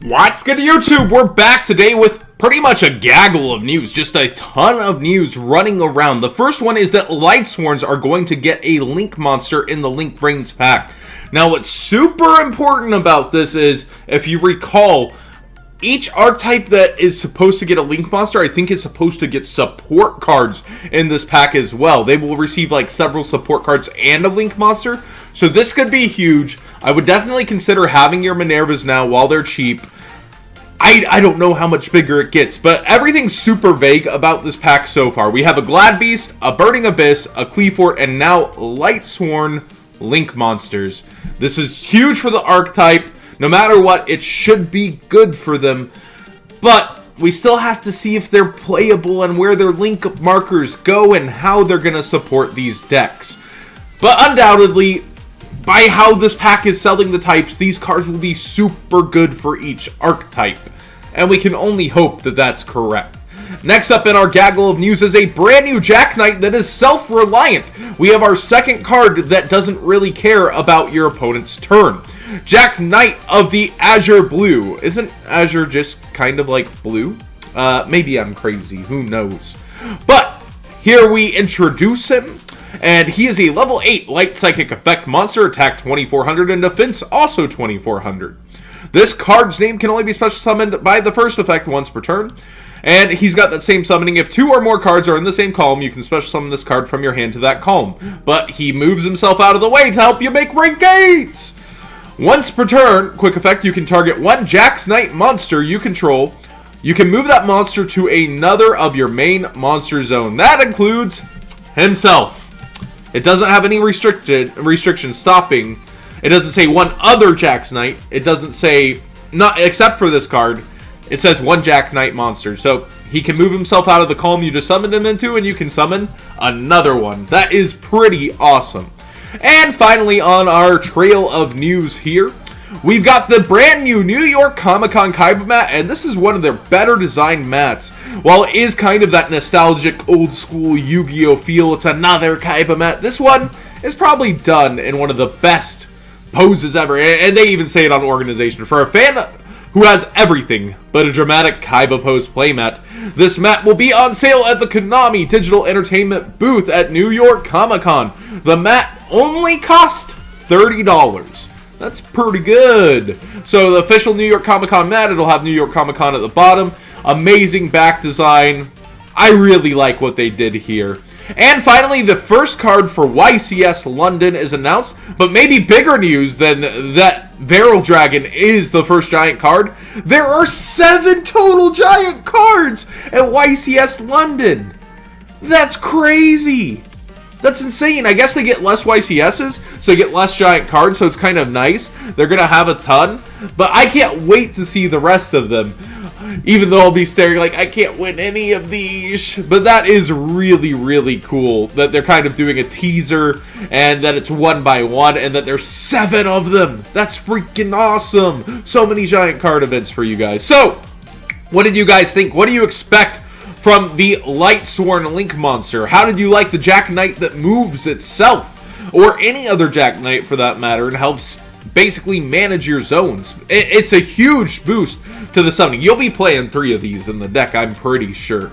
What's good YouTube? We're back today with pretty much a gaggle of news, just a ton of news running around. The first one is that Lightsworns are going to get a Link monster in the Link Brains pack. Now what's super important about this is, if you recall, each archetype that is supposed to get a Link monster, I think is supposed to get support cards in this pack as well. They will receive like several support cards and a Link monster. So this could be huge. I would definitely consider having your Minervas now while they're cheap. I don't know how much bigger it gets, but everything's super vague about this pack so far. We have a Glad Beast, a Burning Abyss, a Cleafort, and now Lightsworn Link monsters. This is huge for the archetype. No matter what, it should be good for them, but we still have to see if they're playable and where their Link markers go and how they're going to support these decks. But undoubtedly, by how this pack is selling the types, these cards will be super good for each archetype. And we can only hope that that's correct. Next up in our gaggle of news is a brand new Jack Knight that is self-reliant. We have our second card that doesn't really care about your opponent's turn. Jack Knight of the Azure Blue. Isn't Azure just kind of like blue? Maybe I'm crazy. Who knows? But here we introduce him. And he is a level 8 Light Psychic Effect monster, attack 2400 and defense also 2400. This card's name can only be special summoned by the first effect once per turn. And he's got that same summoning. If 2 or more cards are in the same column, you can special summon this card from your hand to that column. But he moves himself out of the way to help you make rank 8s! Once per turn, quick effect, you can target one Jack Knight monster you control. You can move that monster to another of your main monster zone. That includes himself. It doesn't have any restrictions stopping. It doesn't say one other Jack Knight. It doesn't say, not except for this card, it says one Jack Knight monster. So he can move himself out of the column you just summoned him into, and you can summon another one. That is pretty awesome. And finally, on our trail of news here, we've got the brand new New York Comic-Con Kaiba mat, and this is one of their better designed mats. While it is kind of that nostalgic old school Yu-Gi-Oh feel, it's another Kaiba mat. This one is probably done in one of the best poses ever, and they even say it on Organization. For a fan who has everything but a dramatic Kaiba pose playmat, this mat will be on sale at the Konami Digital Entertainment booth at New York Comic-Con. The mat only cost $30. That's pretty good. So the official New York Comic-Con mat, it'll have New York Comic-Con at the bottom. Amazing back design. I really like what they did here. And finally, the first card for YCS London is announced, but maybe bigger news than that Viral Dragon is the first giant card. There are 7 total giant cards at YCS London. That's crazy. That's insane. I guess they get less YCSs, so they get less giant cards, so it's kind of nice. They're going to have a ton, but I can't wait to see the rest of them. Even though I'll be staring like, I can't win any of these. But that is really, really cool that they're kind of doing a teaser and that it's 1 by 1 and that there's 7 of them. That's freaking awesome. So many giant card events for you guys. So, what did you guys think? What do you expect from the Lightsworn Link monster? How did you like the Jack Knight that moves itself? Or any other Jack Knight for that matter and helps basically manage your zones. It's a huge boost to the summoning. You'll be playing 3 of these in the deck, I'm pretty sure.